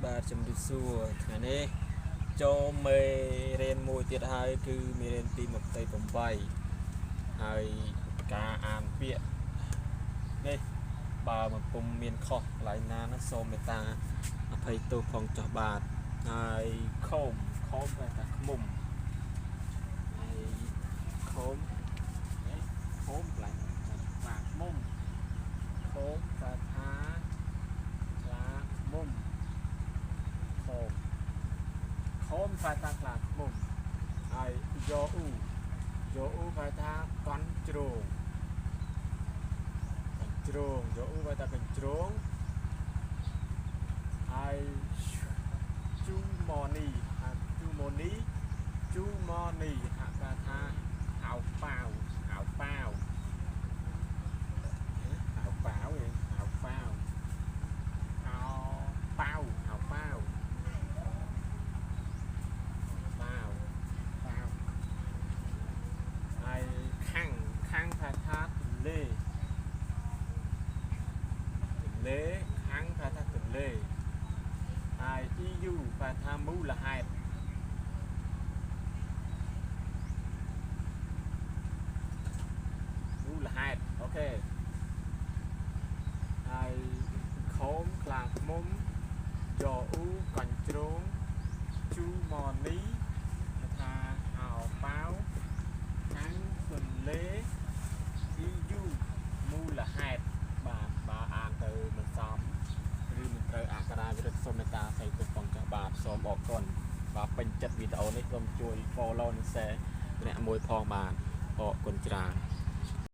បាទជំរាបសួរថ្ងៃនេះចូលមេរៀនមួយទៀតហើយគឺមេរៀនទី28ហើយការអានពាក្យនេះបើមិនពុំមានខុសកន្លែងណានោះសូមមេត្តាអភ័យទោសផងចុះបាទហើយខោមគេថាខ្មុំហើយខោមកន្លែងបាទខ្មុំខោមគេថាខ្លាខ្មុំខោមគេថាខ្លាខ្មុំហើយយោអ៊ូគេថាកន់ជ្រងយោអ៊ូគេថាកញ្ជ្រងហើយជូម៉ូនីហាក់គេថាហៅប៉ាវហៅប៉ាវហើយខាំងគេថាទន្លេខាំងគេថាទន្លេហើយ EU គេថាមូលហេតុអូខេហើយខោមខ្លាឃ្មុំយោអ៊ូកញ្ជ្រងជូម៉ូនីគេថាហៅប៉ាវខាំងទន្លេ EU មូលហេតុបាទបើអានទៅមិនសមឬមិនត្រូវអក្ខរាវិរុទ្ធសូមមេត្តាអភ័យទោសផងចាស់បាទសូមអរគុណបាទពេញចិត្តវីដេអូនេះសូមជួយ follow និង share ម្នាក់មួយផងបាទអរគុណច្រើន